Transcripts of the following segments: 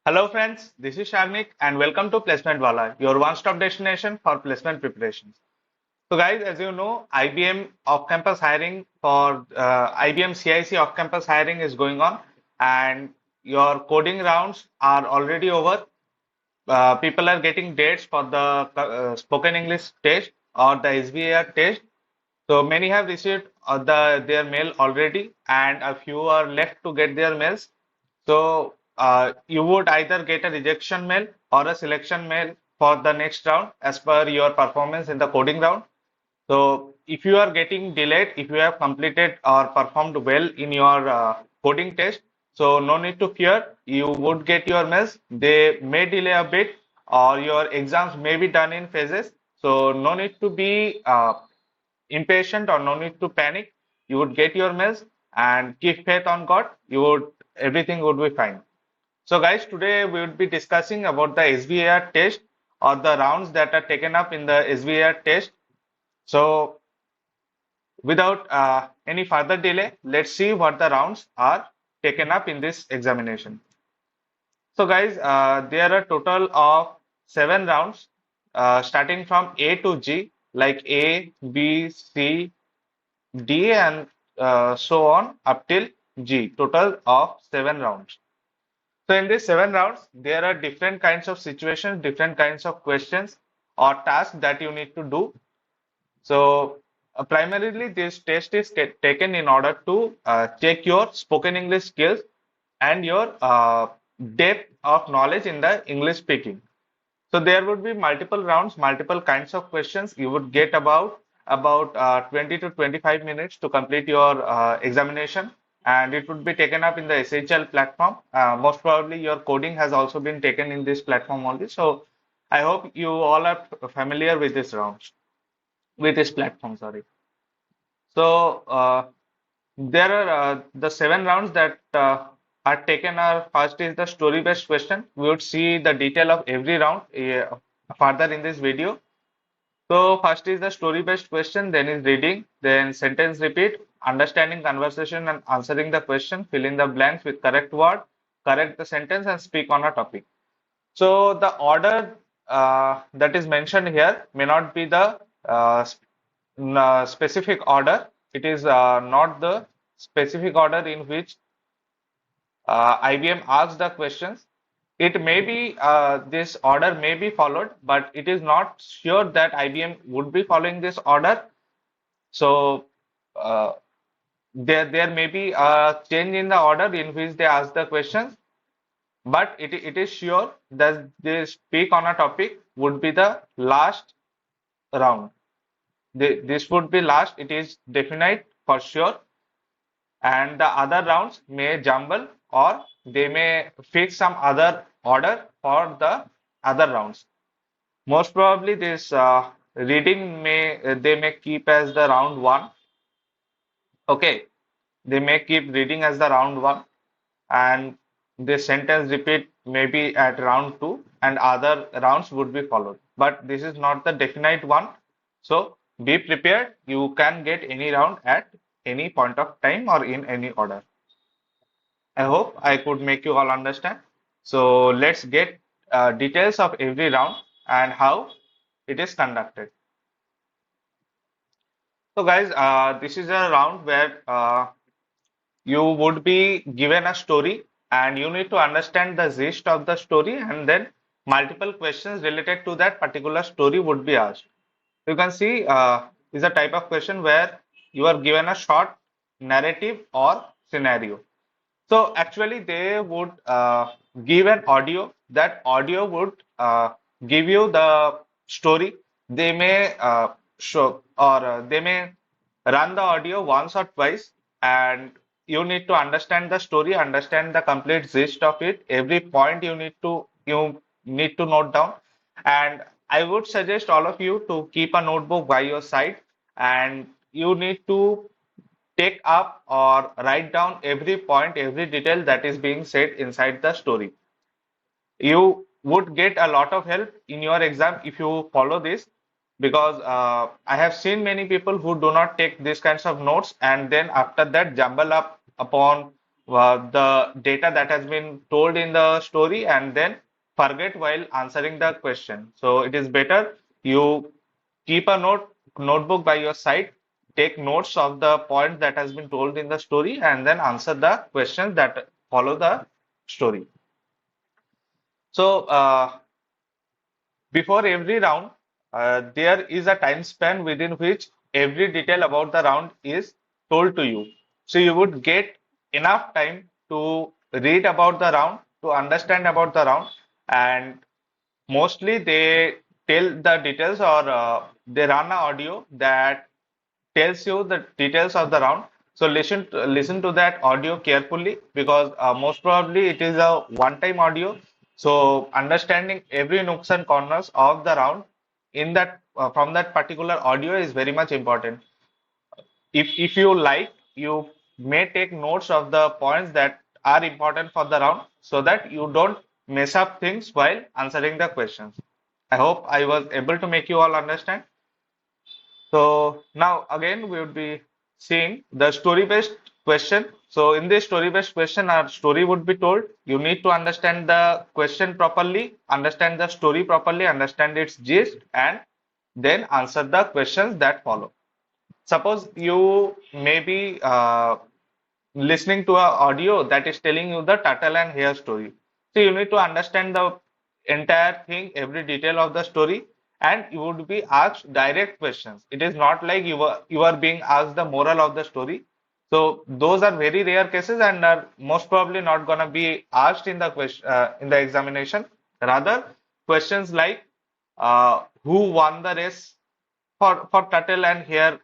Hello friends, this is Sharnik and welcome to Placement Wala, your one-stop destination for placement preparations. So guys, as you know, IBM off-campus hiring for IBM CIC off-campus hiring is going on and your coding rounds are already over. People are getting dates for the spoken English test or the SVAR test. So many have received their mail already, and a few are left to get their mails. So you would either get a rejection mail or a selection mail for the next round as per your performance in the coding round. So if you are getting delayed, if you have completed or performed well in your coding test, so no need to fear. You would get your mails. They may delay a bit, or your exams may be done in phases. So no need to be impatient or no need to panic. You would get your mails and keep faith on God. Everything would be fine. So guys, today we would be discussing about the SVAR test or the rounds that are taken up in the SVAR test. So without any further delay, let's see what the rounds are taken up in this examination. So guys, there are a total of 7 rounds starting from A to G, like A, B, C, D, and so on up till G. Total of 7 rounds. So in these 7 rounds, there are different kinds of situations, different kinds of questions or tasks that you need to do. So primarily this test is taken in order to check your spoken English skills and your depth of knowledge in the English speaking. So there would be multiple rounds, multiple kinds of questions. You would get about 20 to 25 minutes to complete your examination, and it would be taken up in the SHL platform. Most probably your coding has also been taken in this platform only. So I hope you all are familiar with this rounds, with this platform, sorry. So there are the 7 rounds that are taken are first is the story-based question. We would see the detail of every round further in this video. So first is the story-based question, then is reading, then sentence repeat, understanding conversation and answering the question, fill in the blanks with correct word, correct the sentence and speak on a topic. So the order that is mentioned here may not be the specific order. It is not the specific order in which IBM asks the questions. It may be this order may be followed, but it is not sure that IBM would be following this order. So uh, there may be a change in the order in which they ask the questions, but it is sure that they speak on a topic would be the last round. This would be last. It is definite for sure, and the other rounds may jumble or they may fix some other order for the other rounds. Most probably this reading they may keep as the round one. Okay, they may keep reading as the round one, and the sentence repeat maybe at round two, and other rounds would be followed. But this is not the definite one, so be prepared. You can get any round at any point of time or in any order. I hope I could make you all understand. So let's get details of every round and how it is conducted. So guys, this is a round where you would be given a story and you need to understand the gist of the story, and then multiple questions related to that particular story would be asked. You can see is a type of question where you are given a short narrative or scenario. So actually, they would give an audio. That audio would give you the story. They may show or they may run the audio once or twice, and you need to understand the story, understand the complete gist of it. Every point you need to note down. And I would suggest all of you to keep a notebook by your side, and you need to take up or write down every point, every detail that is being said inside the story. You would get a lot of help in your exam if you follow this, because I have seen many people who do not take these kinds of notes and then after that jumble up upon the data that has been told in the story and then forget while answering the question. So it is better you keep a notebook by your side, take notes of the point that has been told in the story, and then answer the questions that follow the story. So before every round, there is a time span within which every detail about the round is told to you. So you would get enough time to read about the round, to understand about the round, and mostly they tell the details, or they run an audio that tells you the details of the round. So listen to that audio carefully, because most probably it is a one-time audio. So understanding every nooks and corners of the round in that from that particular audio is very much important. If you like, you may take notes of the points that are important for the round so that you don't mess up things while answering the questions. I hope I was able to make you all understand. So now again we would be seeing the story-based question. So in this story-based question, our story would be told. You need to understand the question properly, understand the story properly, understand its gist, and then answer the questions that follow. Suppose you may be listening to an audio that is telling you the turtle and hare story. So you need to understand the entire thing, every detail of the story, and you would be asked direct questions. It is not like you are being asked the moral of the story. So those are very rare cases and are most probably not gonna be asked in the question in the examination. Rather, questions like who won the race, for turtle and hare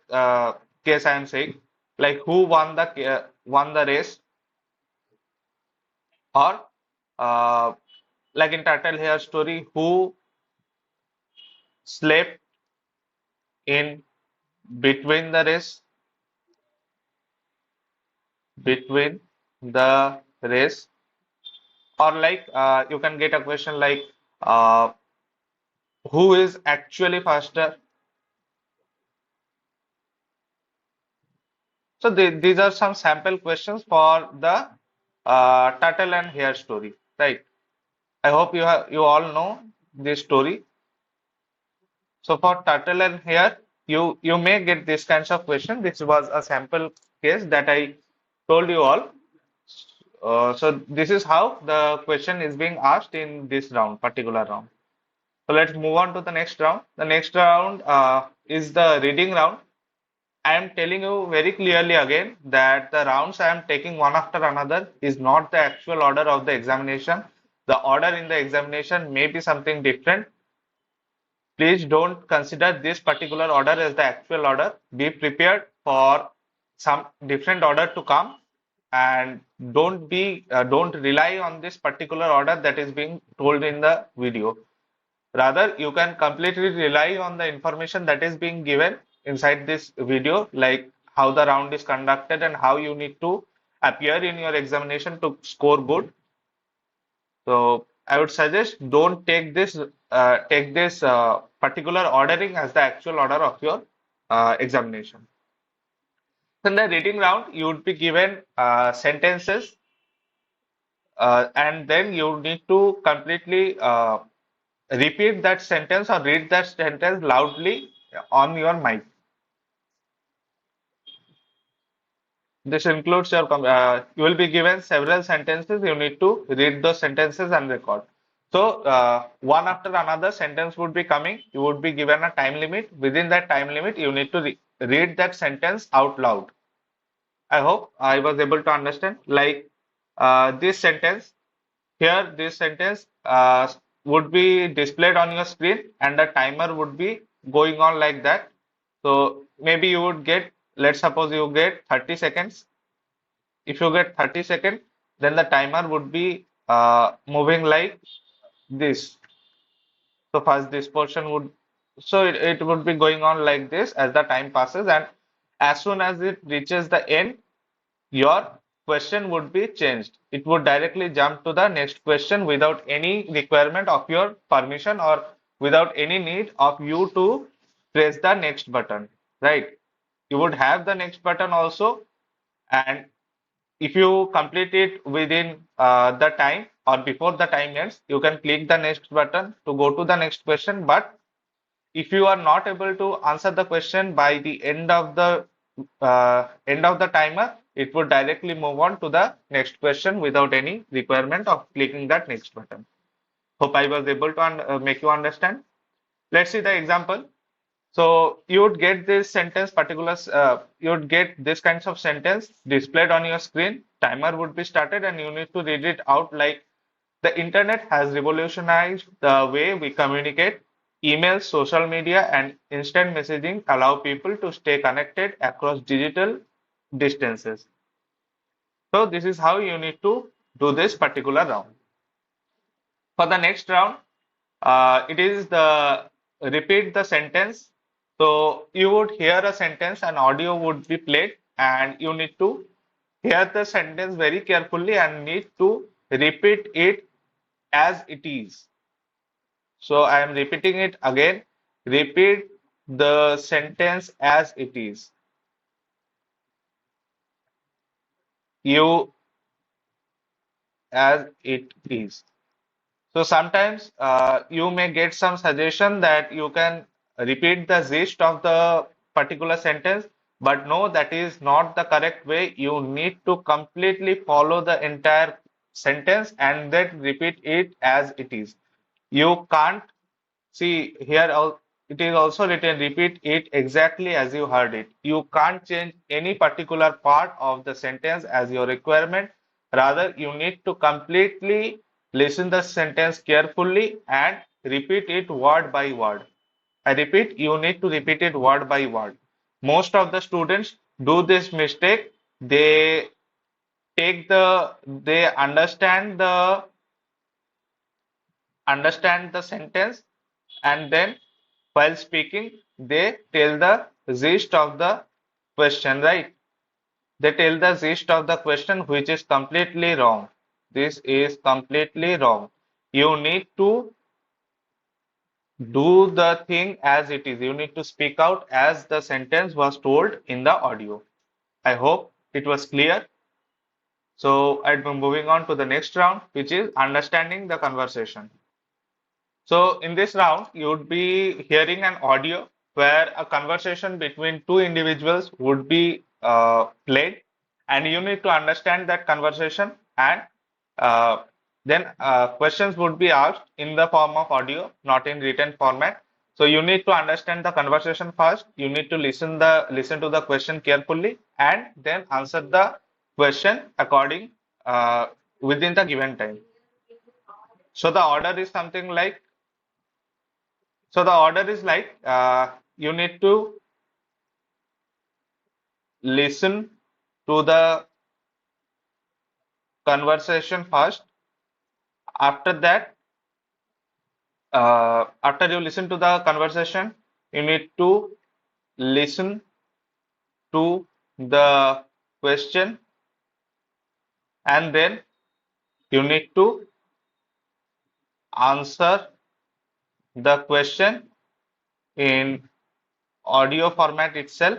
case I am saying, like who won the race, or uh, like in turtle hare story, who slept in between the race, between the race, or like you can get a question like uh, who is actually faster. So these are some sample questions for the turtle and hare story, right? I hope you all know this story. So for turtle and hare, you may get this kinds of question. This was a sample case that I told you all. So this is how the question is being asked in this round, particular round. So let's move on to the next round. The next round is the reading round. I am telling you very clearly again that the rounds I am taking one after another is not the actual order of the examination. The order in the examination may be something different. Please don't consider this particular order as the actual order. Be prepared for some different order to come, and don't rely on this particular order that is being told in the video. Rather, you can completely rely on the information that is being given inside this video, like how the round is conducted and how you need to appear in your examination to score good. So I would suggest don't take this particular ordering as the actual order of your examination. In the reading round, you would be given sentences, and then you need to completely repeat that sentence or read that sentence loudly on your mic. This includes you will be given several sentences. You need to read those sentences and record. So one after another sentence would be coming. You would be given a time limit. Within that time limit, you need to read that sentence out loud. I hope I was able to understand. Like this sentence here, this sentence would be displayed on your screen, and the timer would be going on like that. So maybe you would get, let's suppose you get 30 seconds. If you get 30 seconds, then the timer would be moving like this. So first this portion would, so it would be going on like this as the time passes, and as soon as it reaches the end, your question would be changed. It would directly jump to the next question without any requirement of your permission, or without any need of you to press the next button, right? You would have the next button also, and if you complete it within the time or before the time ends, you can click the next button to go to the next question. But if you are not able to answer the question by the end of the timer, it would directly move on to the next question without any requirement of clicking that next button. Hope I was able to make you understand. Let's see the example. So you would get this sentence you would get this kinds of sentence displayed on your screen. Timer would be started and you need to read it out like the internet has revolutionized the way we communicate. Emails, social media, and instant messaging allow people to stay connected across digital distances. So this is how you need to do this particular round. For the next round, it is the repeat the sentence. So you would hear a sentence, an audio would be played, and you need to hear the sentence very carefully and need to repeat it as it is. So I am repeating it again. Repeat the sentence as it is. You as it is. So sometimes you may get some suggestion that you can repeat the gist of the particular sentence, but no, that is not the correct way. You need to completely follow the entire sentence and then repeat it as it is. You can't see here, it is also written repeat it exactly as you heard it. You can't change any particular part of the sentence as your requirement. Rather, you need to completely listen the sentence carefully and repeat it word by word. I repeat, you need to repeat it word by word. Most of the students do this mistake. They understand the sentence and then while speaking they tell the gist of the question, right? They tell the gist of the question, which is completely wrong. This is completely wrong. You need to do the thing as it is. You need to speak out as the sentence was told in the audio. I hope it was clear. So I'd be moving on to the next round, which is understanding the conversation. So in this round, you would be hearing an audio where a conversation between two individuals would be played, and you need to understand that conversation, and uh, then questions would be asked in the form of audio, not in written format. So you need to understand the conversation first. You need to listen to the question carefully, and then answer the question according within the given time. So the order is something like you need to listen to the conversation first. After that, after you listen to the conversation, you need to listen to the question and then you need to answer the question in audio format itself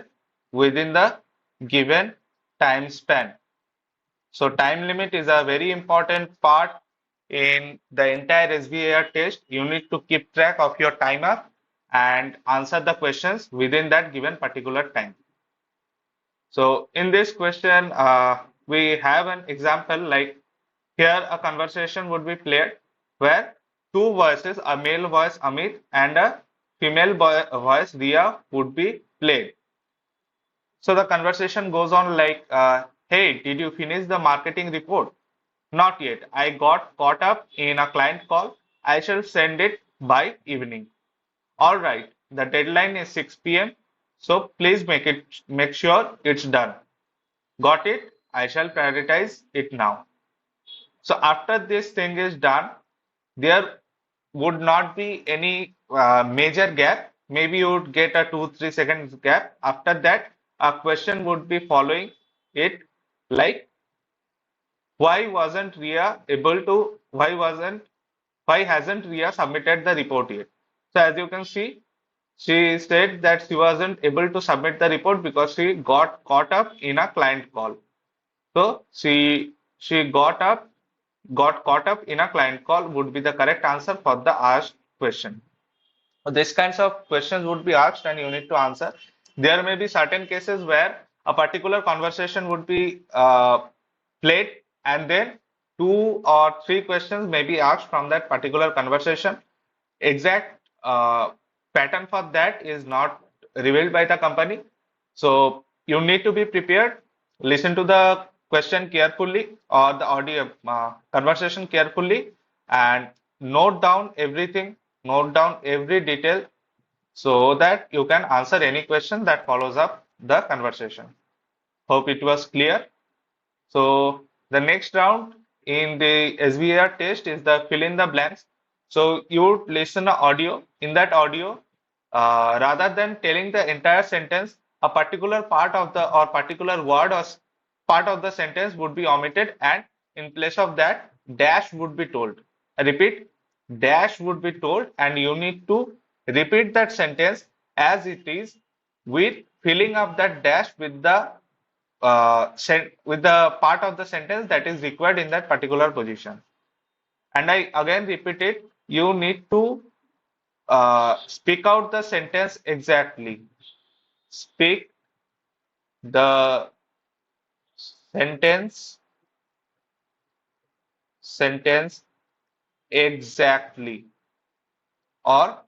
within the given time span. So time limit is a very important part in the entire SVAR test. You need to keep track of your timer and answer the questions within that given particular time. So in this question, we have an example like here a conversation would be played where two voices, a male voice Amit and a female voice Ria would be played. So the conversation goes on like, hey, did you finish the marketing report? Not yet. I got caught up in a client call. I shall send it by evening. All right. The deadline is 6 p.m. So please make sure it's done. Got it? I shall prioritize it now. So after this thing is done, there would not be any major gap. Maybe you would get a 2-3 seconds gap. After that, a question would be following it like why wasn't Ria able to why hasn't Ria submitted the report yet? So as you can see, she said that she wasn't able to submit the report because she got caught up in a client call. So she got caught up in a client call would be the correct answer for the asked question. So these kinds of questions would be asked and you need to answer. There may be certain cases where a particular conversation would be played and then 2 or 3 questions may be asked from that particular conversation. Exact pattern for that is not revealed by the company. So you need to be prepared, listen to the question carefully or the audio conversation carefully and note down everything, note down every detail so that you can answer any question that follows up the conversation. Hope it was clear. So the next round in the SVAR test is the fill in the blanks. So you would listen to audio. In that audio, rather than telling the entire sentence, a particular part of the or particular word or part of the sentence would be omitted, and in place of that, dash would be told. I repeat, dash would be told, and you need to repeat that sentence as it is with filling up that dash with the part of the sentence that is required in that particular position. And I again repeat it, you need to speak out the sentence exactly. Speak the sentence sentence exactly or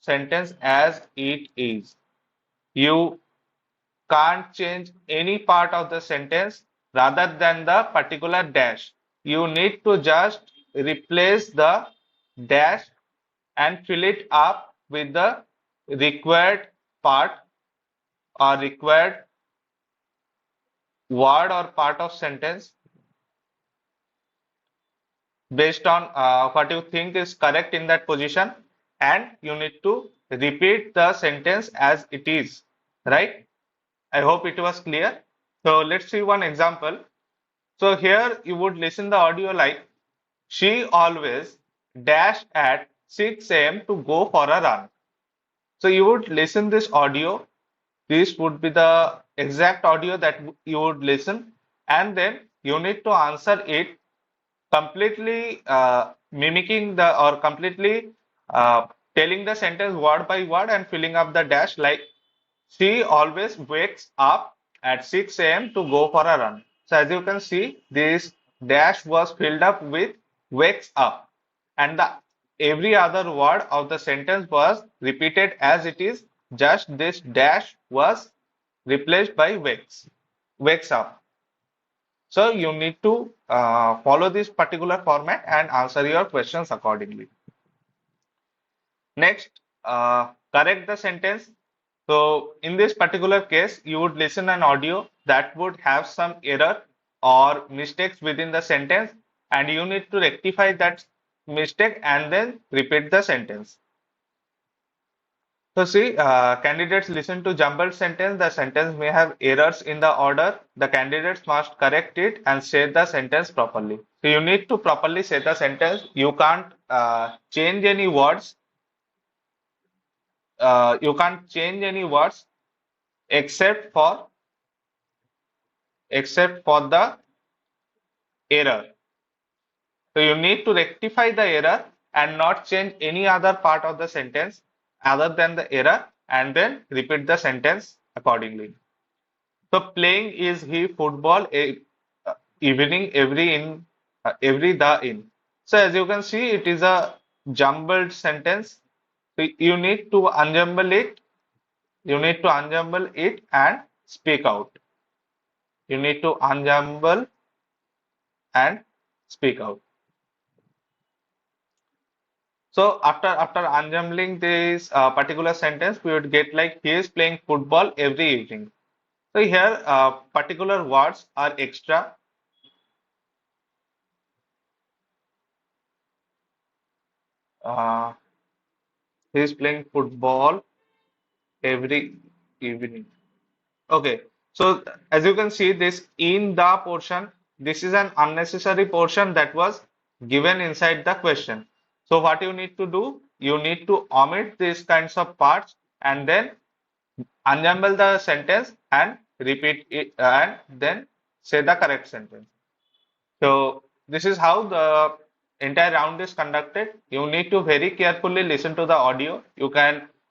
sentence as it is. You can't change any part of the sentence rather than the particular dash. You need to just replace the dash and fill it up with the required part or required word or part of sentence based on what you think is correct in that position, and you need to repeat the sentence as it is, right? I hope it was clear. So let's see one example. So here you would listen the audio like, she always dash at 6 a.m. to go for a run. So you would listen this audio. This would be the exact audio that you would listen, and then you need to answer it completely mimicking the or completely telling the sentence word by word and filling up the dash like she always wakes up at 6 a.m. to go for a run. So as you can see, this dash was filled up with wakes up, and the every other word of the sentence was repeated as it is. Just this dash was replaced by wakes up. So you need to follow this particular format and answer your questions accordingly. Next, correct the sentence. So in this particular case, you would listen an audio that would have some error or mistakes within the sentence, and you need to rectify that mistake and then repeat the sentence. So see, candidates listen to jumbled sentence. The sentence may have errors in the order. The candidates must correct it and say the sentence properly. So you need to properly say the sentence. You can't change any words. You can't change any words except for the error. So you need to rectify the error and not change any other part of the sentence other than the error, and then repeat the sentence accordingly. So playing is he football evening every the in. So as you can see, it is a jumbled sentence. So you need to unjumble it. You need to unjumble it and speak out. You need to unjumble and speak out. So after unjumbling this particular sentence, we would get like he is playing football every evening. So here particular words are extra. Uh, he is playing football every evening. Okay, so as you can see, this in the portion, this is an unnecessary portion that was given inside the question. So what you need to do, you need to omit these kinds of parts and then unjumble the sentence and repeat it and then say the correct sentence. So this is how the entire round is conducted. You need to very carefully listen to the audio.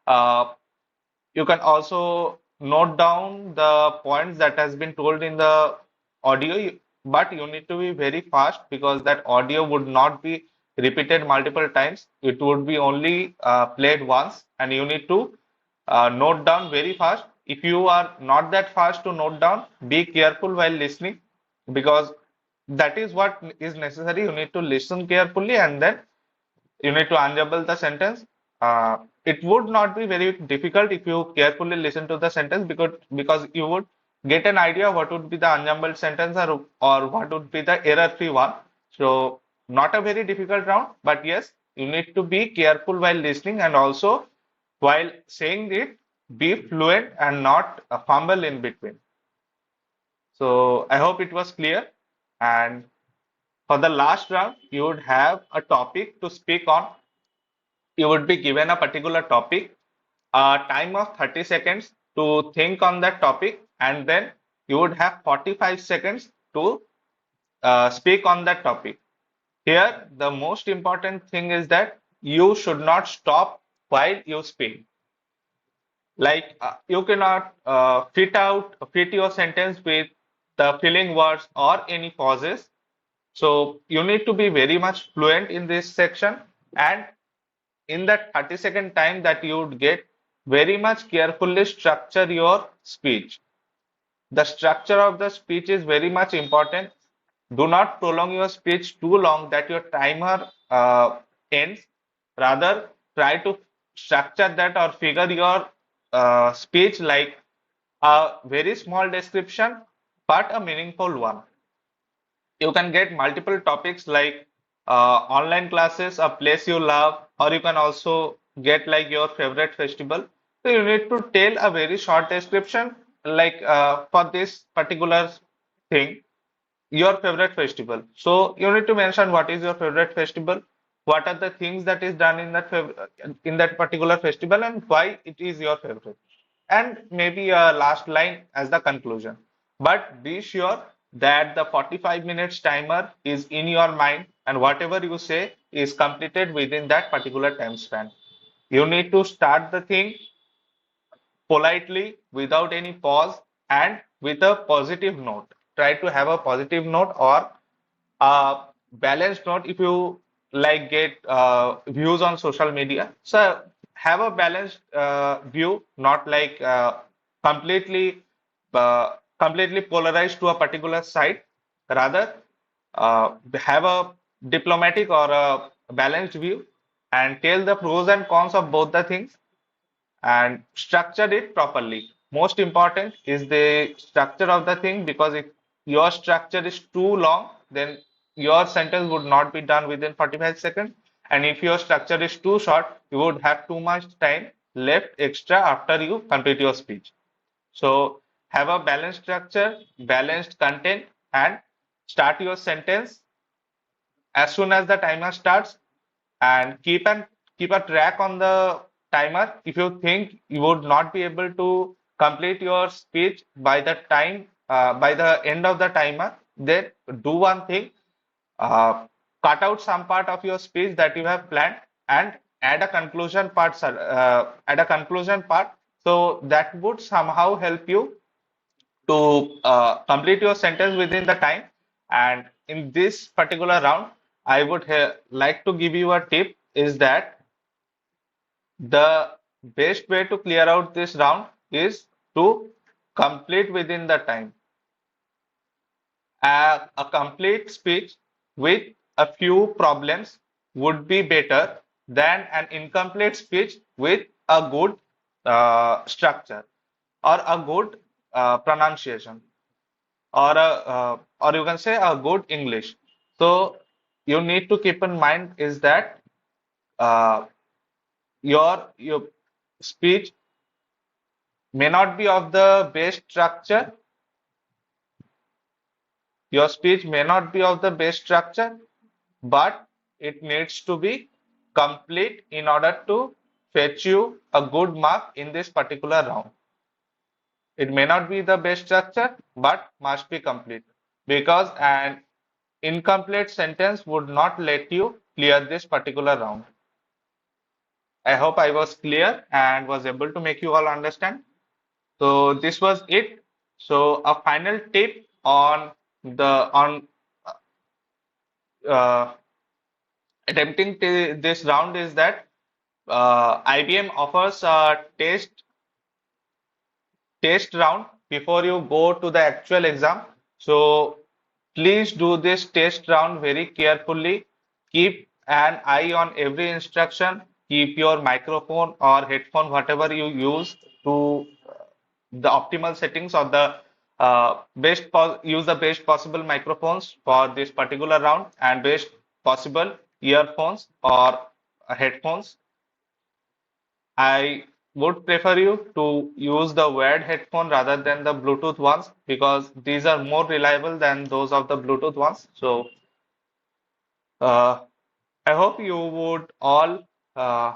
Uh, you can also note down the points that has been told in the audio, but you need to be very fast because that audio would not be repeated multiple times. It would be only played once, and you need to note down very fast. If you are not that fast to note down, be careful while listening because that is what is necessary. You need to listen carefully and then you need to unjumble the sentence. It would not be very difficult if you carefully listen to the sentence because you would get an idea what would be the unjumbled sentence or what would be the error-free one. So not a very difficult round, but yes, you need to be careful while listening and also while saying it, be fluent and not fumble in between. So I hope it was clear. And for the last round, you would have a topic to speak on. You would be given a particular topic, a time of 30 seconds to think on that topic, and then you would have 45 seconds to speak on that topic. Here, the most important thing is that you should not stop while you speak. Like you cannot fit your sentence with the filling words or any pauses. So you need to be very much fluent in this section, and in that 30-second time that you would get, very much carefully structure your speech. The structure of the speech is very much important. Do not prolong your speech too long that your timer ends. Rather, try to structure that or figure your speech like a very small description, but a meaningful one. You can get multiple topics like online classes, a place you love, or you can also get like your favorite festival. So you need to tell a very short description like for this particular thing, your favorite festival. So you need to mention what is your favorite festival, what are the things that is done in that particular festival, and why it is your favorite. And maybe a last line as the conclusion. But be sure that the 45 minutes timer is in your mind and whatever you say is completed within that particular time span. You need to start the thing politely without any pause and with a positive note. Try to have a positive note or a balanced note if you like get views on social media. So have a balanced view, not like completely polarized to a particular side. Rather, have a diplomatic or a balanced view and tell the pros and cons of both the things and structure it properly. Most important is the structure of the thing because if your structure is too long, then your sentence would not be done within 45 seconds. And if your structure is too short, you would have too much time left extra after you complete your speech. So have a balanced structure, balanced content, and start your sentence as soon as the timer starts and keep a track on the timer. If you think you would not be able to complete your speech by the time by the end of the timer, then do one thing, uh, cut out some part of your speech that you have planned and add a conclusion part, so that would somehow help you to complete your sentence within the time. And in this particular round, I would like to give you a tip is that the best way to clear out this round is to complete within the time. A complete speech with a few problems would be better than an incomplete speech with a good structure or a good pronunciation or you can say a good English. So you need to keep in mind is that uh, your speech may not be of the best structure. Your speech may not be of the best structure, but it needs to be complete in order to fetch you a good mark in this particular round. It may not be the best structure, but must be complete. because an incomplete sentence would not let you clear this particular round. I hope I was clear and was able to make you all understand. So this was it. So a final tip on the on uh, attempting this round is that IBM offers a test round before you go to the actual exam. So please do this test round very carefully. Keep an eye on every instruction. Keep your microphone or headphone, whatever you use, to the optimal settings or the use the best possible microphones for this particular round and best possible earphones or headphones. I would prefer you to use the wired headphone rather than the Bluetooth ones because these are more reliable than those of the Bluetooth ones. So uh, I hope you would all uh,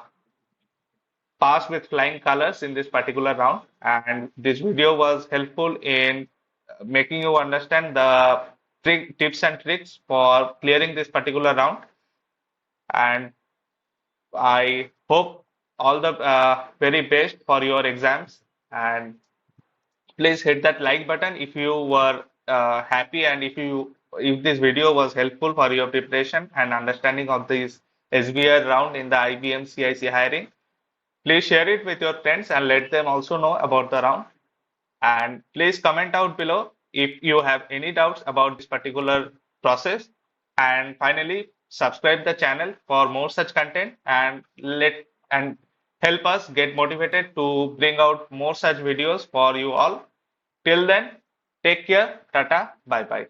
pass with flying colors in this particular round. And this video was helpful in making you understand the tips and tricks for clearing this particular round. And I hope all the very best for your exams. And please hit that like button if you were happy and if this video was helpful for your preparation and understanding of this SVR round in the IBM CIC hiring. Please share it with your friends and let them also know about the round. And please comment out below if you have any doubts about this particular process. And finally, subscribe the channel for more such content and help us get motivated to bring out more such videos for you all. Till then, take care, tata, bye bye.